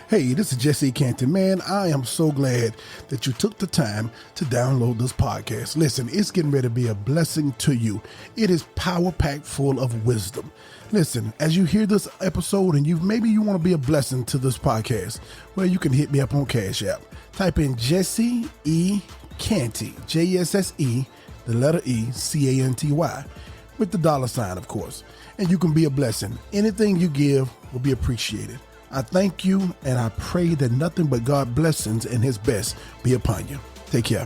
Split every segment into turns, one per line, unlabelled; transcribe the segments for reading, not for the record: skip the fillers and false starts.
Hey, this is JesseCanty. Man, I am so glad that you took the time to download this podcast. Listen, it's getting ready to be a blessing to you. It is power-packed full of wisdom. Listen, as you hear this episode and maybe you want to be a blessing to this podcast, well, you can hit me up on CASHAPP. Type in JesseECanty, Jesse, the letter E, Canty, with the $, of course. And you can be a blessing. Anything you give will be appreciated. I thank you, and I pray that nothing but God's blessings and his best be upon you. Take care.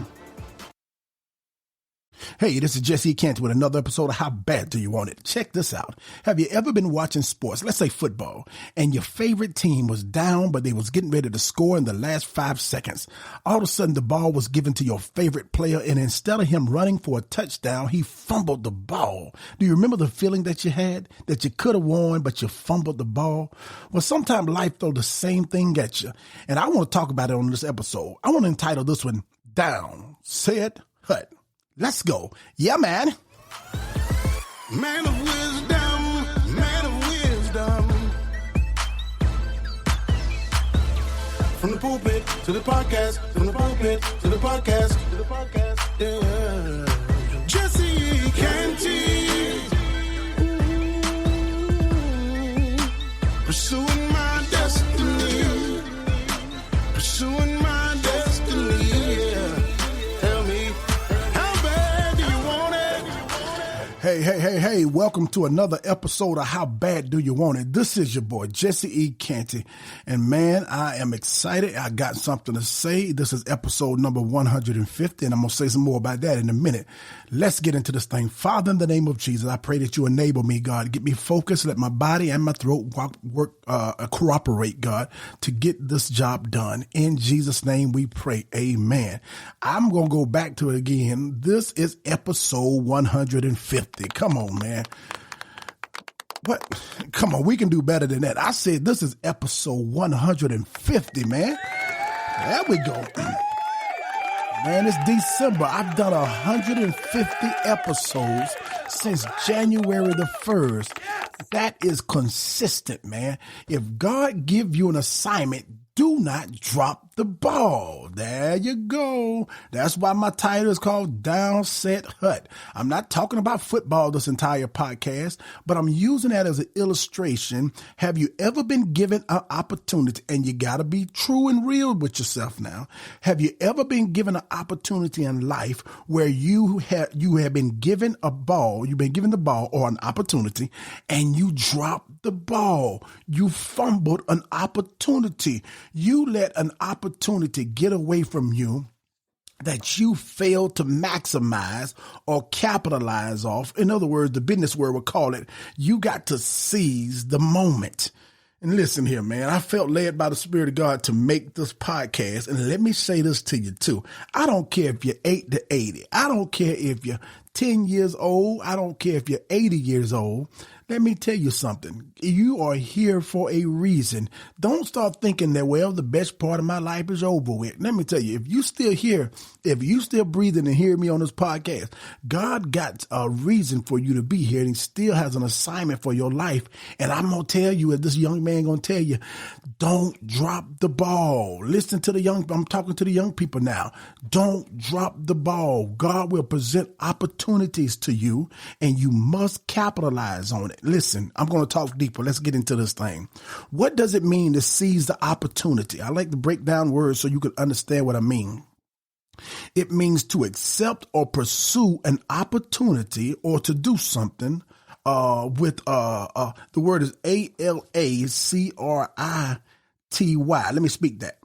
Hey, this is JesseCanty with another episode of How Bad Do You Want It? Check this out. Have you ever been watching sports, let's say football, and your favorite team was down, but they was getting ready to score in the last 5 seconds? All of a sudden, the ball was given to your favorite player, and instead of him running for a touchdown, he fumbled the ball. Do you remember the feeling that you had, that you could have won, but you fumbled the ball? Well, sometimes life throws the same thing at you, and I want to talk about it on this episode. I want to entitle this one, Down, Set, Hut. Let's go. Yeah, man.
Man of wisdom, man of wisdom. From the pulpit to the podcast, from the pulpit to the podcast, to the podcast. Yeah. JesseCanty. Pursuing my destiny. Pursuing my destiny. Yeah. Tell me.
Hey, welcome to another episode of How Bad Do You Want It? This is your boy, JesseECanty. And man, I am excited. I got something to say. This is episode number 150, and I'm going to say some more about that in a minute. Let's get into this thing. Father, in the name of Jesus, I pray that you enable me, God. Get me focused. Let my body and my throat cooperate, God, to get this job done. In Jesus' name we pray. Amen. I'm going to go back to it again. This is episode 150. Come on, man. What? Come on, we can do better than that. I said this is episode 150, man. There we go. Man, it's December. I've done 150 episodes since January the 1st. That is consistent, man. If God give you an assignment, do not drop the ball. There you go. That's why my title is called Down, Set, Hut. I'm not talking about football this entire podcast, but I'm using that as an illustration. Have you ever been given an opportunity, and you got to be true and real with yourself now. Have you ever been given an opportunity in life where you have been given a ball, you've been given the ball or an opportunity, and you dropped the ball? You fumbled an opportunity. You let an opportunity get away from you that you failed to maximize or capitalize off. In other words, the business word would call it, you got to seize the moment. And listen here, man, I felt led by the Spirit of God to make this podcast. And let me say this to you too. I don't care if you're 8 to 80. I don't care if you're 10 years old. I don't care if you're 80 years old. Let me tell you something. You are here for a reason. Don't start thinking that, well, the best part of my life is over with. Let me tell you, if you still here, if you still breathing and hear me on this podcast, God got a reason for you to be here, and he still has an assignment for your life. And I'm going to tell you, as this young man going to tell you, don't drop the ball. Listen to I'm talking to the young people now. Don't drop the ball. God will present opportunities to you, and you must capitalize on it. Listen, I'm going to talk deeper. Let's get into this thing. What does it mean to seize the opportunity? I like to break down words so you can understand what I mean. It means to accept or pursue an opportunity or to do something with the word is ALACRITY. Let me speak that.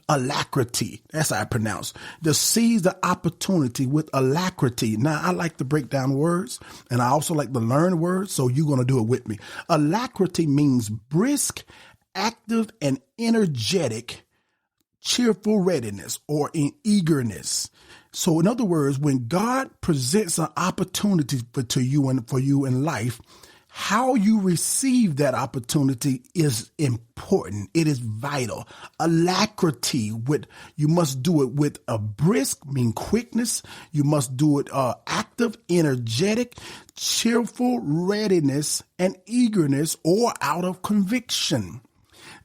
Alacrity. That's how I pronounce. To seize the opportunity with alacrity. Now, I like to break down words, and I also like to learn words, so you're going to do it with me. Alacrity means brisk, active, and energetic, cheerful readiness or in eagerness. So in other words, when God presents an opportunity for you in life, how you receive that opportunity is important. It is vital. Alacrity, you must do it with a brisk, mean quickness. You must do it active, energetic, cheerful readiness, and eagerness, or out of conviction.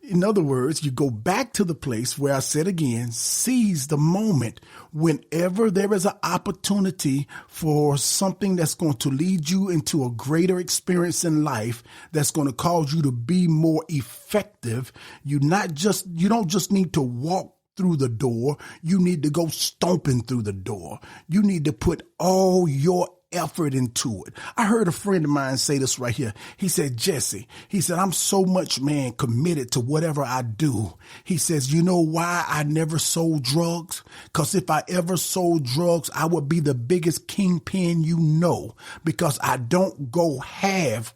In other words, you go back to the place where I said again, seize the moment. Whenever there is an opportunity for something that's going to lead you into a greater experience in life, that's going to cause you to be more effective, you don't just need to walk through the door. You need to go stomping through the door. You need to put all your effort into it. I heard a friend of mine say this right here. He said, Jesse, he said, I'm so much, man, committed to whatever I do. He says, you know why I never sold drugs? Because if I ever sold drugs, I would be the biggest kingpin you know, because I don't go half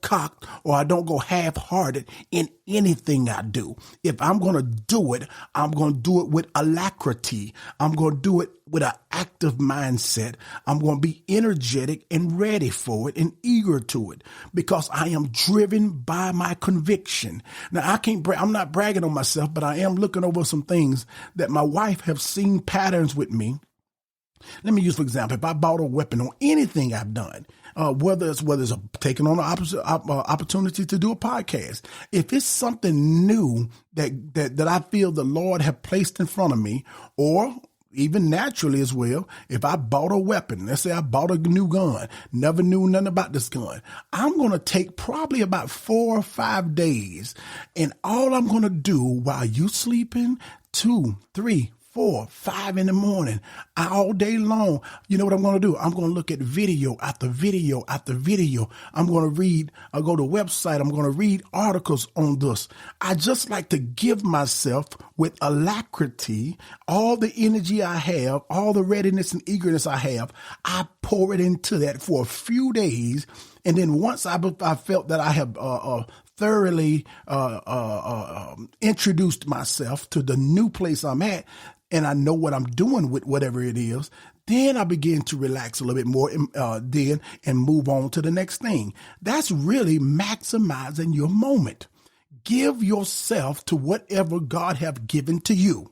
cocked, or I don't go half-hearted in anything I do. If I'm going to do it, I'm going to do it with alacrity. I'm going to do it with an active mindset. I'm going to be energetic and ready for it and eager to it, because I am driven by my conviction. Now, I'm not bragging on myself, but I am looking over some things that my wife have seen patterns with me. Let me use, for example, if I bought a weapon on anything I've done, whether it's taking on an opportunity to do a podcast, if it's something new that I feel the Lord have placed in front of me, or even naturally as well, if I bought a weapon, let's say I bought a new gun, never knew nothing about this gun, I'm going to take probably about 4 or 5 days, and all I'm going to do while you sleeping, 2, 3, 4, 5 in the morning, all day long. You know what I'm going to do? I'm going to look at video after video after video. I'm going to go to a website. I'm going to read articles on this. I just like to give myself with alacrity all the energy I have, all the readiness and eagerness I have. I pour it into that for a few days. And then once I felt that I have thoroughly introduced myself to the new place I'm at, and I know what I'm doing with whatever it is, then I begin to relax a little bit more and move on to the next thing. That's really maximizing your moment. Give yourself to whatever God have given to you.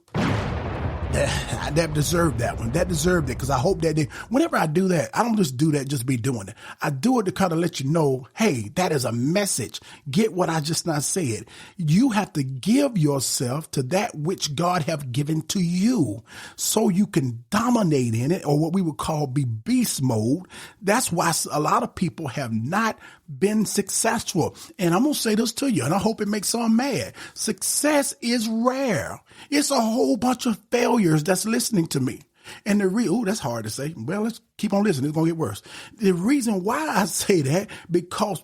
That deserved that one. That deserved it, because I hope that whenever I do that, I don't just do that, just be doing it. I do it to kind of let you know, hey, that is a message. Get what I just not said. You have to give yourself to that which God have given to you, so you can dominate in it, or what we would call be beast mode. That's why a lot of people have not been successful. And I'm going to say this to you, and I hope it makes someone mad. Success is rare. It's a whole bunch of failures that's listening to me. And that's hard to say. Well, let's keep on listening. It's going to get worse. The reason why I say that, because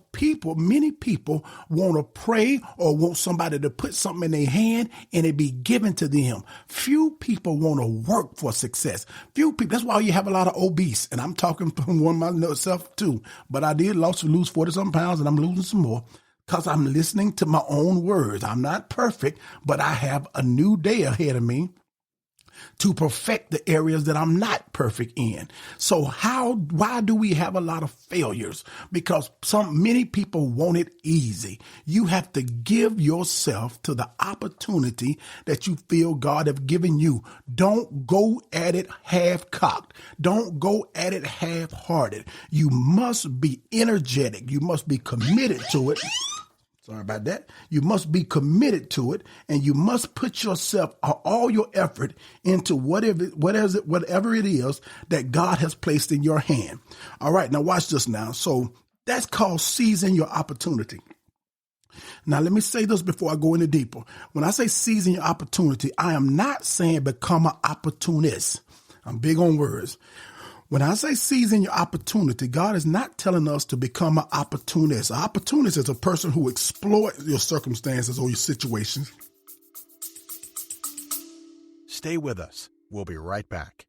many people want to pray or want somebody to put something in their hand and it be given to them. Few people want to work for success. Few people. That's why you have a lot of obese. And I'm talking from one myself too. But I did lose 40-something pounds, and I'm losing some more, because I'm listening to my own words. I'm not perfect, but I have a new day ahead of me to perfect the areas that I'm not perfect in. So why do we have a lot of failures? Because many people want it easy. You have to give yourself to the opportunity that you feel God have given you. Don't go at it half-cocked. Don't go at it half-hearted. You must be energetic. You must be committed to it. Sorry about that. You must be committed to it, and you must put yourself, all your effort into whatever it is that God has placed in your hand. All right, now watch this now. So that's called seizing your opportunity. Now, let me say this before I go any deeper. When I say seizing your opportunity, I am not saying become an opportunist. I'm big on words. When I say seizing your opportunity, God is not telling us to become an opportunist. An opportunist is a person who exploits your circumstances or your situations.
Stay with us. We'll be right back.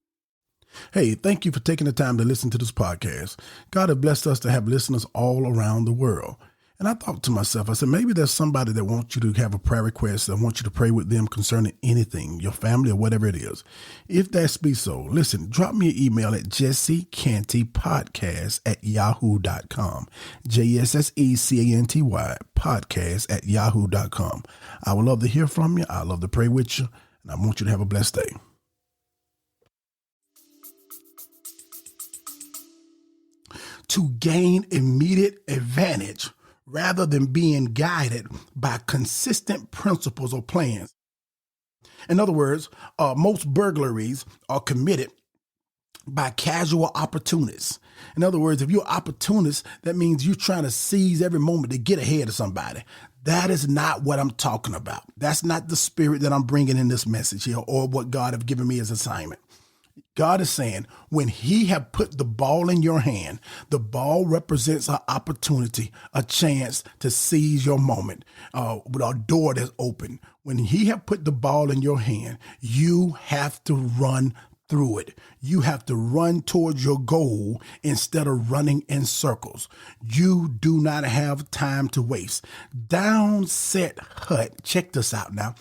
Hey, thank you for taking the time to listen to this podcast. God has blessed us to have listeners all around the world. And I thought to myself, I said, maybe there's somebody that wants you to have a prayer request. I want you to pray with them concerning anything, your family or whatever it is. If that be so, listen, drop me an email at JesseCantyPodcast@yahoo.com. JesseCanty podcast@yahoo.com. I would love to hear from you. I love to pray with you. And I want you to have a blessed day. To gain immediate advantage, rather than being guided by consistent principles or plans. In other words, most burglaries are committed by casual opportunists. In other words, if you're an opportunist, that means you're trying to seize every moment to get ahead of somebody. That is not what I'm talking about. That's not the spirit that I'm bringing in this message here or what God have given me as assignment. God is saying when he have put the ball in your hand, the ball represents an opportunity, a chance to seize your moment, with a door that's open. When he have put the ball in your hand, you have to run through it. You have to run towards your goal instead of running in circles. You do not have time to waste. Down, set, hut. Check this out now.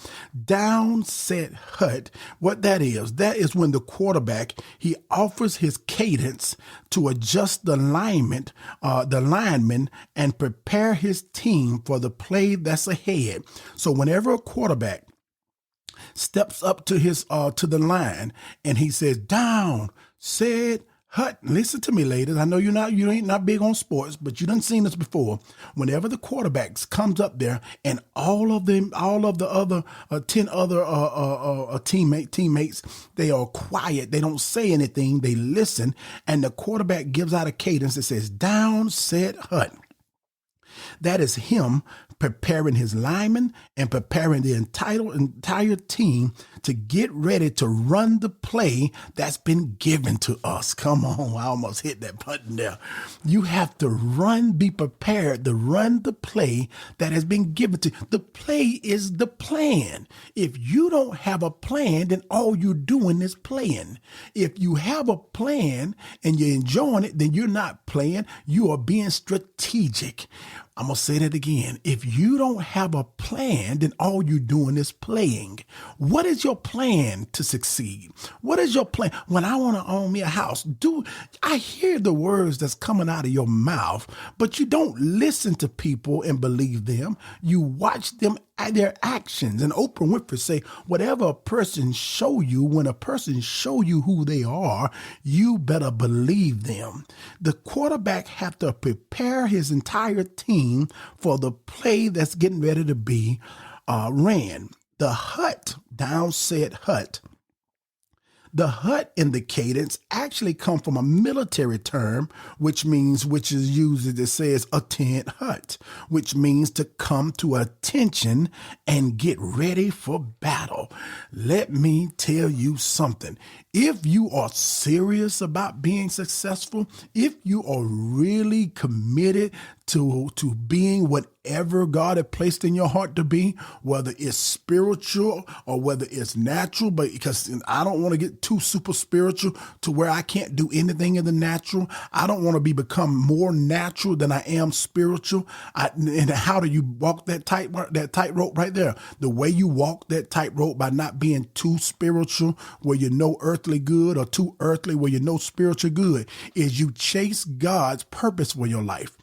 Down, set, hut. What that is when the quarterback, he offers his cadence to adjust the lineman, and prepare his team for the play that's ahead. So whenever a quarterback steps up to to the line and he says, down, set, hut. Listen to me, ladies. I know you ain't not big on sports, but you done seen this before. Whenever the quarterbacks comes up there and all of the other 10 other teammates, they are quiet. They don't say anything. They listen. And the quarterback gives out a cadence that says, down, set, hut. That is him preparing his linemen and preparing the entire team to get ready to run the play that's been given to us. Come on, I almost hit that button there. You have to be prepared to run the play that has been given to you. The play is the plan. If you don't have a plan, then all you're doing is playing. If you have a plan and you're enjoying it, then you're not playing. You are being strategic. I'm going to say that again. If you don't have a plan, then all you're doing is playing. What is your plan to succeed? What is your plan? When I want to own me a house, I hear the words that's coming out of your mouth, but you don't listen to people and believe them. You watch them at their actions. And Oprah Winfrey say, whatever a person show you, when a person show you who they are, you better believe them. The quarterback have to prepare his entire team for the play that's getting ready to be ran. The hut, down said hut. The hut in the cadence actually come from a military term, which is used, it says attend hut, which means to come to attention and get ready for battle. Let me tell you something. If you are serious about being successful, if you are really committed to being whatever God has placed in your heart to be, whether it's spiritual or whether it's natural, but because I don't want to get too super spiritual to where I can't do anything in the natural. I don't want to become more natural than I am spiritual. And how do you walk that tightrope right there? The way you walk that tightrope by not being too spiritual where you know earthly good or too earthly where you know spiritual good is you chase God's purpose for your life.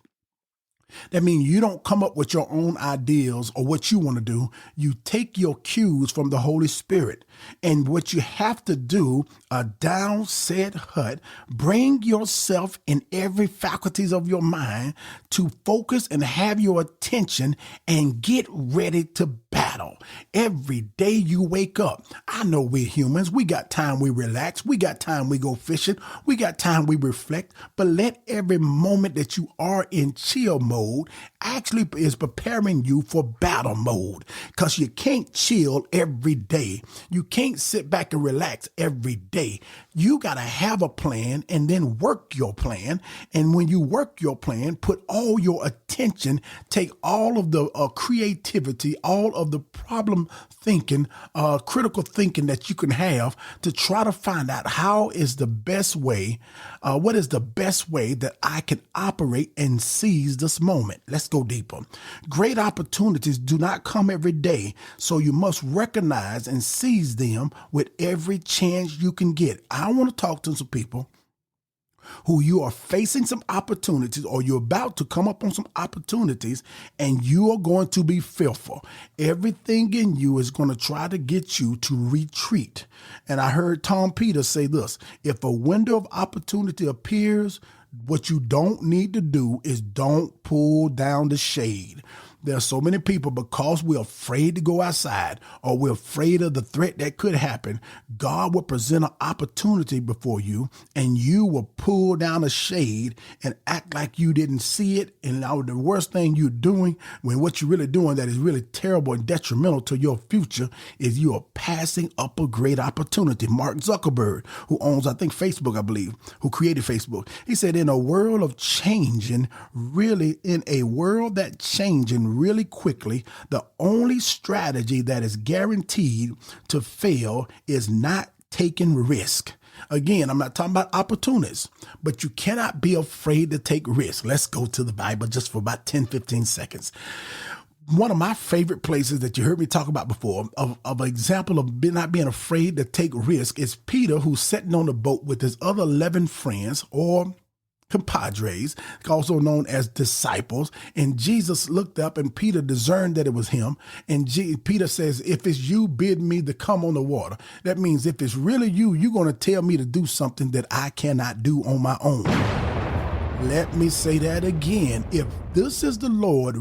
That means you don't come up with your own ideals or what you want to do. You take your cues from the Holy Spirit. And what you have to do, a down said hut, bring yourself in every faculties of your mind to focus and have your attention and get ready to battle. Every day you wake up, I know we're humans. We got time we relax. We got time we go fishing. We got time we reflect. But let every moment that you are in chill mode actually is preparing you for battle mode, because you can't chill every day. You can't sit back and relax every day. You got to have a plan and then work your plan. And when you work your plan, put all your attention, take all of the creativity, all of the problem thinking, critical thinking that you can have to try to find out how is the best way, what is the best way that I can operate and seize this moment. Let's go deeper. Great opportunities do not come every day, so you must recognize and seize them with every chance you can get. I want to talk to some people who you are facing some opportunities or you're about to come up on some opportunities and you are going to be fearful. Everything in you is going to try to get you to retreat. And I heard Tom Peters say this: if a window of opportunity appears, What you don't need to do is don't pull down the shade. There are so many people, because we're afraid to go outside or we're afraid of the threat that could happen, God will present an opportunity before you and you will pull down the shade and act like you didn't see it. And now the worst thing you're doing, when what you're really doing that is really terrible and detrimental to your future, is you are passing up a great opportunity. Mark Zuckerberg, who owns, I think, Facebook, I believe, who created Facebook, he said, in a world of changing, really really quickly, the only strategy that is guaranteed to fail is not taking risk. Again, I'm not talking about opportunists, but you cannot be afraid to take risks. Let's go to the Bible just for about 10, 15 seconds. One of my favorite places that you heard me talk about before of an example of not being afraid to take risk is Peter, who's sitting on the boat with his other 11 friends, or compadres, also known as disciples. And Jesus looked up and Peter discerned that it was him. And Peter says, if it's you, bid me to come on the water. That means if it's really you, you're going to tell me to do something that I cannot do on my own. Let me say that again. If this is the Lord,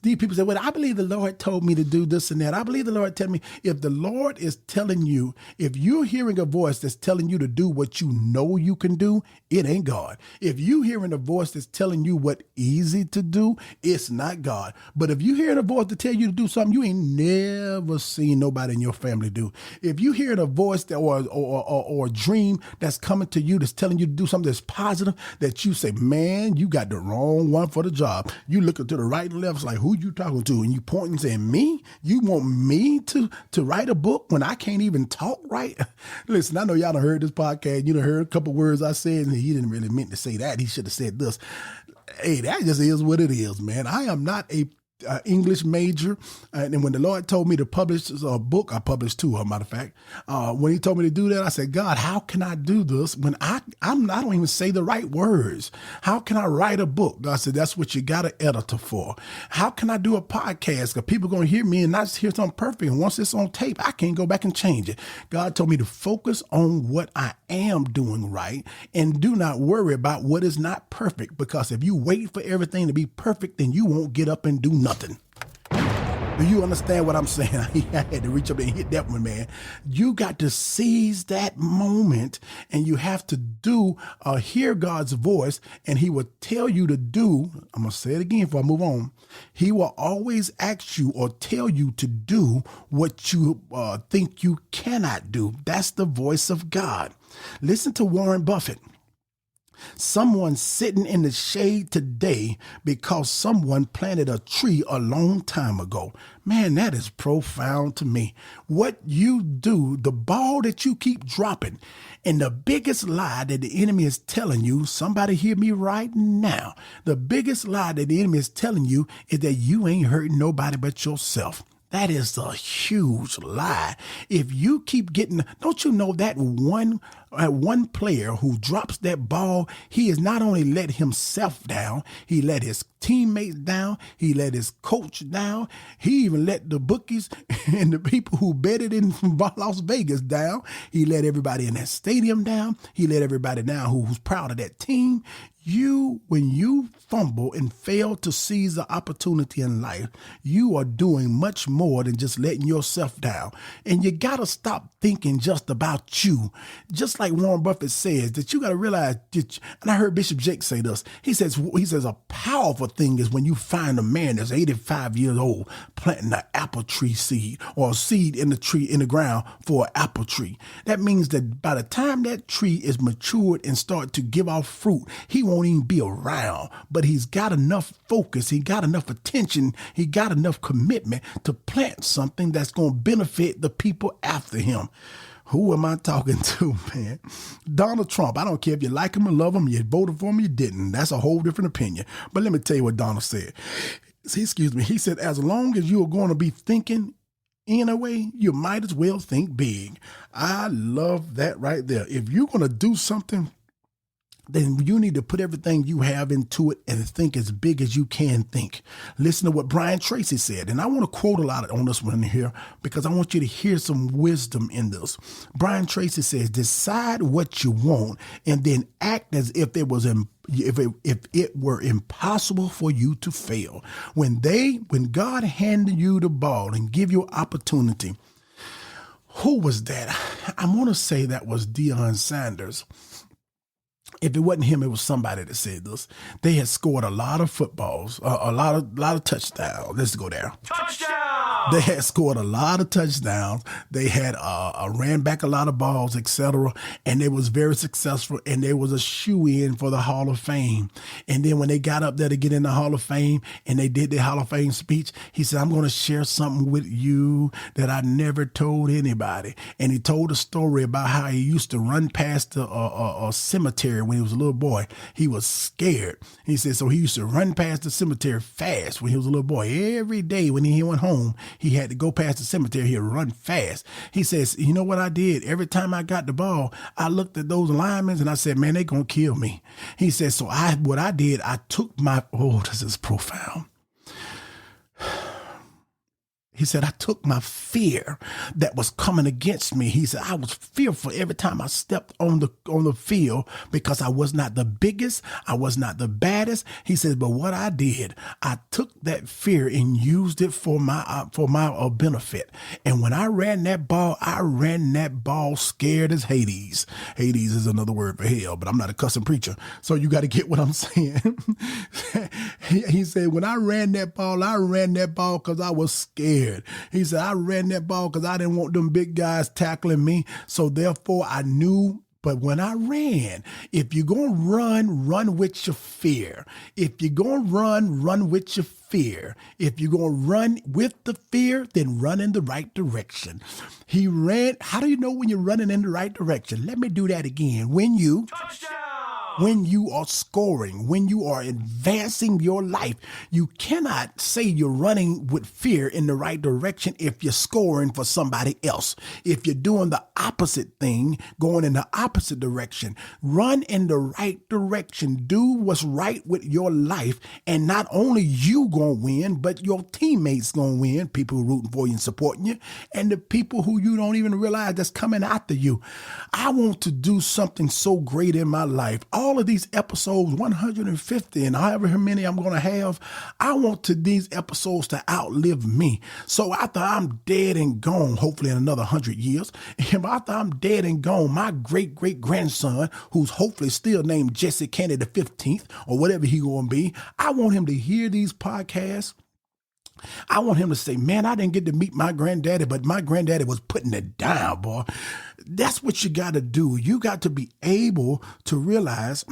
these people say, well, I believe the Lord told me to do this and that. I believe the Lord told me. If the Lord is telling you, if you're hearing a voice that's telling you to do what you know you can do, it ain't God. If you're hearing a voice that's telling you what easy to do, it's not God. But if you're hearing a voice to tell you to do something you ain't never seen nobody in your family do, if you're hearing a voice that, or a dream that's coming to you that's telling you to do something that's positive, that you say, man, you got the wrong one for the job. You looking to the right and left, it's like, who you talking to? And you pointing and saying, me? You want me to write a book when I can't even talk right? Listen, I know y'all done heard this podcast. You done heard a couple words I said, and he didn't really mean to say that. He should have said this. Hey, that just is what it is, man. I am not a English major. And when the Lord told me to publish a book, I published two, as a matter of fact. When he told me to do that, I said, God, how can I do this when I don't even say the right words? How can I write a book? God said, that's what you got an editor for. How can I do a podcast? Because people are going to hear me and not hear something perfect. And once it's on tape, I can't go back and change it. God told me to focus on what I am doing right and do not worry about what is not perfect. Because if you wait for everything to be perfect, then you won't get up and do nothing. Do you understand what I'm saying? I had to reach up and hit that one, man. You got to seize that moment, and you have to hear God's voice, and he will tell you to do. I'm going to say it again before I move on. He will always ask you or tell you to do what you think you cannot do. That's the voice of God. Listen to Warren Buffett. Someone sitting in the shade today because someone planted a tree a long time ago. Man, that is profound to me. What you do, the ball that you keep dropping, and the biggest lie that the enemy is telling you, somebody hear me right now. The biggest lie that the enemy is telling you is that you ain't hurting nobody but yourself. That is a huge lie. If you keep getting, don't you know that one player who drops that ball, he has not only let himself down, he let his teammates down, he let his coach down, he even let the bookies and the people who betted in Las Vegas down. He let everybody in that stadium down. He let everybody down who's proud of that team. When you fumble and fail to seize the opportunity in life, you are doing much more than just letting yourself down. And you got to stop thinking just about you. Just like Warren Buffett says, that you got to realize, and I heard Bishop Jake say this, he says a powerful thing is when you find a man that's 85 years old planting an apple tree seed or a seed in the ground for an apple tree. That means that by the time that tree is matured and start to give off fruit, he won't even be around, but he's got enough focus, he got enough attention, he got enough commitment to plant something that's going to benefit the people after him. Who am I talking to, man? Donald Trump. I don't care if you like him or love him, you voted for him, you didn't. That's a whole different opinion. But let me tell you what Donald said. He said, as long as you are going to be thinking in a way, you might as well think big. I love that right there. If you're going to do something, then you need to put everything you have into it and think as big as you can think. Listen to what Brian Tracy said. And I want to quote a lot on this one here because I want you to hear some wisdom in this. Brian Tracy says, decide what you want and then act as if if it were impossible for you to fail. When God handed you the ball and give you opportunity, who was that? I want to say that was Deion Sanders. If it wasn't him, it was somebody that said this. They had scored a lot of footballs, a lot of touchdowns. Let's go there.
Touchdown!
They had scored a lot of touchdowns. They had ran back a lot of balls, etc. And they was very successful. And they was a shoe-in for the Hall of Fame. And then when they got up there to get in the Hall of Fame and they did the Hall of Fame speech, he said, I'm going to share something with you that I never told anybody. And he told a story about how he used to run past a cemetery when he was a little boy. He was scared. He said, so he used to run past the cemetery fast when he was a little boy. Every day when he went home, he had to go past the cemetery. He'd run fast. He says, you know what I did? Every time I got the ball, I looked at those linemen and I said, man, they going to kill me. He says, so what I did, I took this is profound. He said, I took my fear that was coming against me. He said, I was fearful every time I stepped on the field because I was not the biggest. I was not the baddest. He says, but what I did, I took that fear and used it for my benefit. And when I ran that ball scared as Hades. Hades is another word for hell, but I'm not a cussing preacher. So you got to get what I'm saying. He said, when I ran that ball because I was scared. He said, I ran that ball because I didn't want them big guys tackling me. So therefore I knew. But when I ran, if you're going to run with your fear. If you're going to run with your fear. If you're going to run with the fear, then run in the right direction. He ran. How do you know when you're running in the right direction? Let me do that again. When you are scoring, when you are advancing your life, you cannot say you're running with fear in the right direction if you're scoring for somebody else. If you're doing the opposite thing, going in the opposite direction, run in the right direction. Do what's right with your life. And not only you going to win, but your teammates going to win, people rooting for you and supporting you, and the people who you don't even realize that's coming after you. I want to do something so great in my life. All of these episodes, 150 and however many I'm going to have, I want these episodes to outlive me. So after I'm dead and gone, hopefully in another 100 years, and after I'm dead and gone, my great-great-grandson, who's hopefully still named JesseCanty the 15th or whatever he going to be, I want him to hear these podcasts. I want him to say, man, I didn't get to meet my granddaddy, but my granddaddy was putting it down, boy. That's what you got to do. You got to be able to realize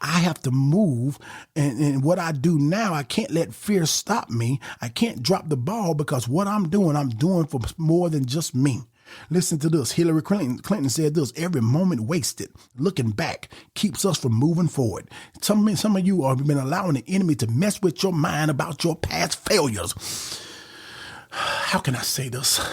I have to move. And what I do now, I can't let fear stop me. I can't drop the ball because what I'm doing for more than just me. Listen to this. Hillary Clinton said this: every moment wasted looking back keeps us from moving forward. Some of you have been allowing the enemy to mess with your mind about your past failures. How can I say this?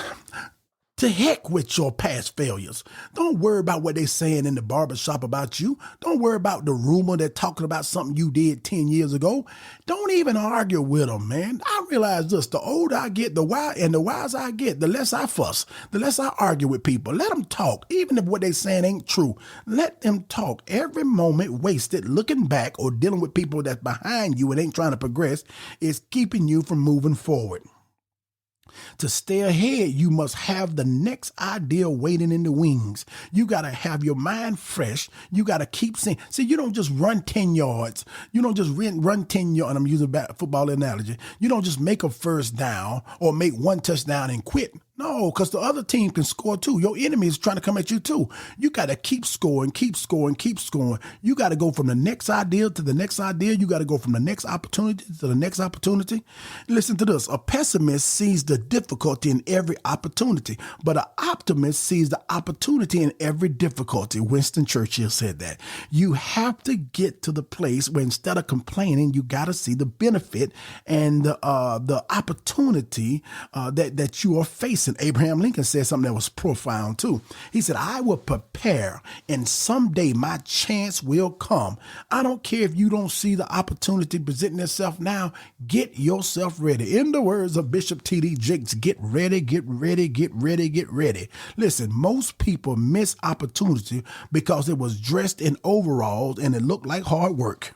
To heck with your past failures. Don't worry about what they're saying in the barbershop about you. Don't worry about the rumor they're talking about something you did 10 years ago. Don't even argue with them, man. I realize this: the older I get, the wiser I get, the less I fuss, the less I argue with people. Let them talk. Even if what they're saying ain't true, let them talk. Every moment wasted looking back or dealing with people that's behind you and ain't trying to progress is keeping you from moving forward. To stay ahead, you must have the next idea waiting in the wings. You got to have your mind fresh. You got to keep saying, see, you don't just run 10 yards. You don't just run 10 yards. And I'm using a football analogy. You don't just make a first down or make one touchdown and quit. No, because the other team can score too. Your enemy is trying to come at you too. You got to keep scoring, keep scoring, keep scoring. You got to go from the next idea to the next idea. You got to go from the next opportunity to the next opportunity. Listen to this. A pessimist sees the difficulty in every opportunity, but an optimist sees the opportunity in every difficulty. Winston Churchill said that. You have to get to the place where instead of complaining, you got to see the benefit and the opportunity that you are facing Listen, Abraham Lincoln said something that was profound too. He said, I will prepare and someday my chance will come. I don't care if you don't see the opportunity presenting itself now. Get yourself ready. In the words of Bishop T.D. Jakes, get ready, get ready, get ready, get ready. Listen, most people miss opportunity because it was dressed in overalls and it looked like hard work.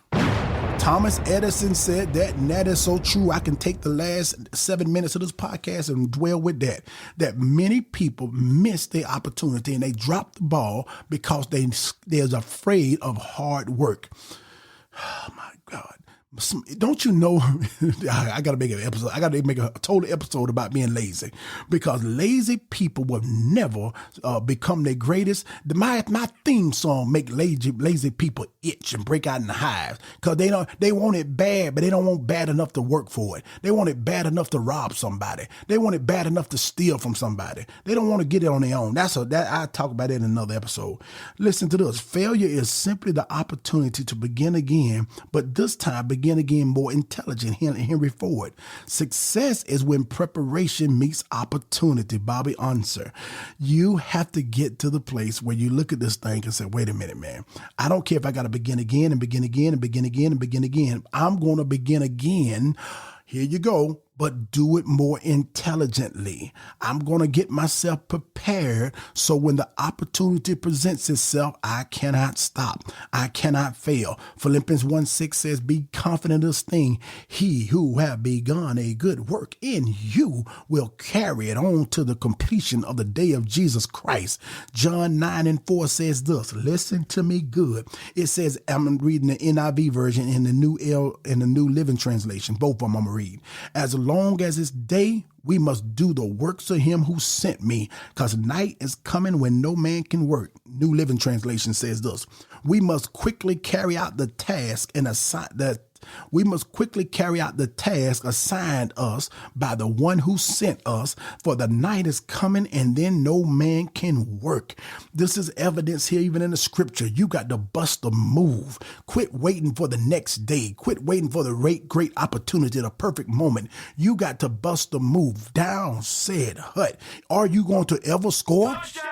Thomas Edison said that, and that is so true. I can take the last 7 minutes of this podcast and dwell with that many people miss their opportunity and they drop the ball because they're afraid of hard work. Oh, my God. Don't you know, I got to make an episode. I got to make a total episode about being lazy, because lazy people will never become their greatest. My theme song make lazy people itch and break out in the hives, because they want it bad, but they don't want bad enough to work for it. They want it bad enough to rob somebody. They want it bad enough to steal from somebody. They don't want to get it on their own. I talk about it in another episode. Listen to this. Failure is simply the opportunity to begin again, but this time begin again more intelligent. Henry Ford. Success is when preparation meets opportunity. Bobby Unser. You have to get to the place where you look at this thing and say, wait a minute, man. I don't care if I got to begin again and begin again and begin again and begin again. I'm going to begin again. Here you go. But do it more intelligently. I'm going to get myself prepared so when the opportunity presents itself, I cannot stop. I cannot fail. Philippians 1:6 says, be confident of this thing. He who have begun a good work in you will carry it on to the completion of the day of Jesus Christ. John 9:4 says this. Listen to me good. It says, I'm reading the NIV version and the New Living Translation. Both of them I'm going to read. As long as it's day, we must do the works of him who sent me, because night is coming when no man can work. New Living Translation says this. We must quickly carry out the task assigned us by the one who sent us, for the night is coming and then no man can work. This is evidence here, even in the scripture. You got to bust a move. Quit waiting for the next day. Quit waiting for the great opportunity, the perfect moment. You got to bust a move. Down said Hut. Are you going to ever score? Touchdown!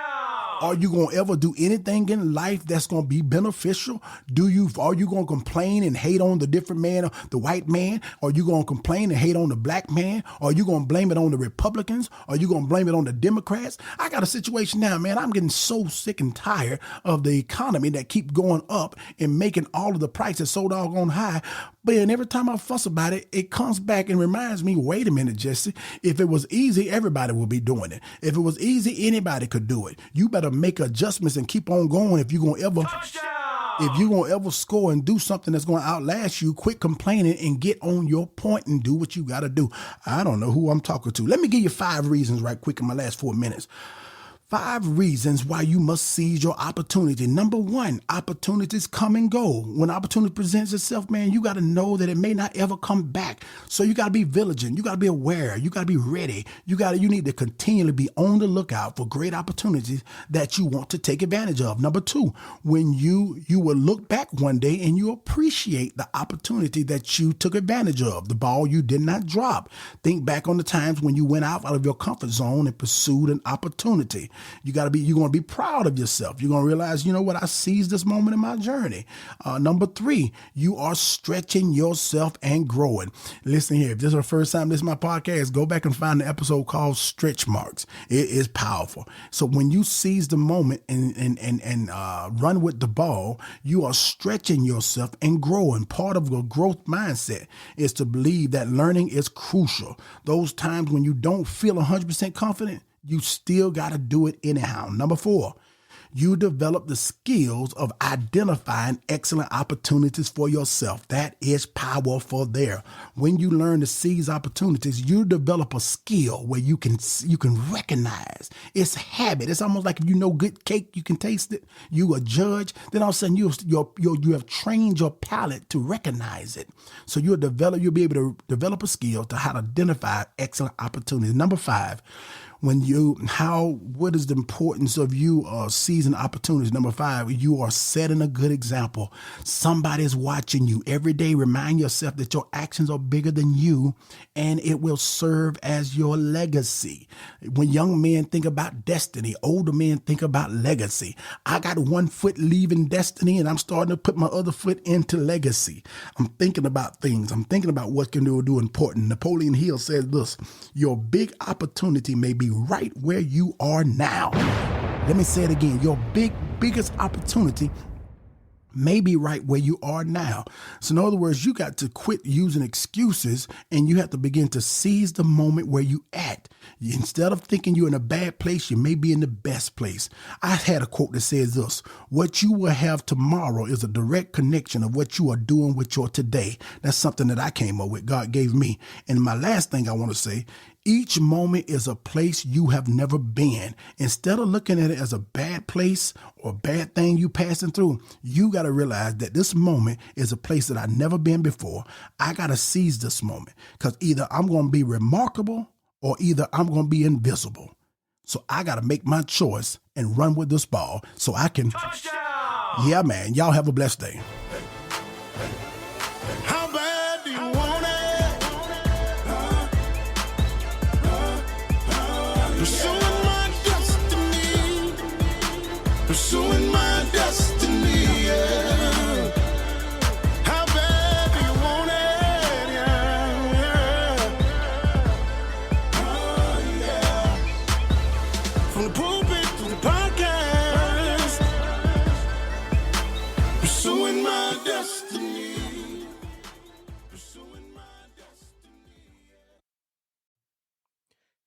Are you going to ever do anything in life that's going to be beneficial? Are you going to complain and hate on the different man, the white man? Are you going to complain and hate on the black man? Are you going to blame it on the Republicans? Are you going to blame it on the Democrats? I got a situation now, man. I'm getting so sick and tired of the economy that keep going up and making all of the prices so doggone high. But every time I fuss about it, it comes back and reminds me, wait a minute, Jesse, if it was easy, everybody would be doing it. If it was easy, anybody could do it. You better make adjustments and keep on going if you're going to ever score and do something that's going to outlast you. Quit complaining and get on your point and do what you got to do. I don't know who I'm talking to. Let me give you 5 reasons right quick in my last 4 minutes. 5 reasons why you must seize your opportunity. Number 1, opportunities come and go. When opportunity presents itself, man, you got to know that it may not ever come back. So you got to be vigilant. You got to be aware. You got to be ready. You need to continually be on the lookout for great opportunities that you want to take advantage of. Number 2, when you will look back one day and you appreciate the opportunity that you took advantage of, the ball you did not drop. Think back on the times when you went out of your comfort zone and pursued an opportunity. You're going to be proud of yourself. You're going to realize, you know what? I seized this moment in my journey. Number 3, you are stretching yourself and growing. Listen here. If this is the first time this is my podcast, go back and find the episode called Stretch Marks. It is powerful. So when you seize the moment and run with the ball, you are stretching yourself and growing. Part of a growth mindset is to believe that learning is crucial. Those times when you don't feel 100% confident, you still got to do it anyhow. Number 4, you develop the skills of identifying excellent opportunities for yourself. That is powerful there. When you learn to seize opportunities, you develop a skill where you can recognize. It's a habit. It's almost like if you know good cake, you can taste it. You a judge. Then all of a sudden you have trained your palate to recognize it. So you'll be able to develop a skill to how to identify excellent opportunities. Number 5, What is the importance of you seizing opportunities? Number 5, you are setting a good example. Somebody is watching you every day. Remind yourself that your actions are bigger than you, and it will serve as your legacy. When young men think about destiny, older men think about legacy. I got one foot leaving destiny, and I'm starting to put my other foot into legacy. I'm thinking about things. I'm thinking about what can do important. Napoleon Hill says this: your big opportunity may be right where you are now. Let me say it again. Your biggest opportunity may be right where you are now. So in other words, you got to quit using excuses, and you have to begin to seize the moment where you at. Instead of thinking you're in a bad place, you may be in the best place. I had a quote that says this: what you will have tomorrow is a direct connection of what you are doing with your today. That's something that I came up with, God gave me. And my last thing I want to say, each moment is a place you have never been. Instead of looking at it as a bad place or a bad thing you passing through, you got to realize that this moment is a place that I've never been before. I got to seize this moment, because either I'm going to be remarkable or either I'm going to be invisible. So I got to make my choice and run with this ball so I can. Touchdown! Yeah, man. Y'all have a blessed day.
How bad do you want it? Pursuing my destiny. Pursuing my destiny, yeah. How bad do you want it? Yeah. From the pulpit to the podcast. Pursuing my destiny. Pursuing my destiny.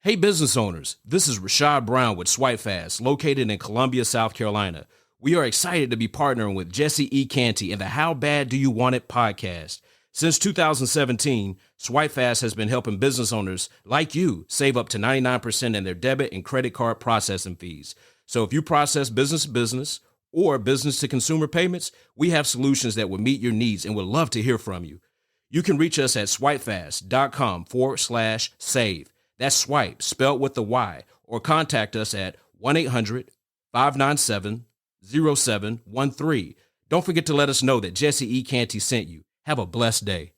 Hey business owners, this is Rashad Brown with Swipe Fast, located in Columbia, South Carolina. We are excited to be partnering with JesseECanty and the How Bad Do You Want It podcast. Since 2017, Swipe Fast has been helping business owners like you save up to 99% in their debit and credit card processing fees. So if you process business to business or business to consumer payments, we have solutions that will meet your needs and would love to hear from you. You can reach us at swipefast.com/save. That's swipe, spelled with the Y, or contact us at 1-800-597-0713. Don't forget to let us know that JesseECanty sent you. Have a blessed day.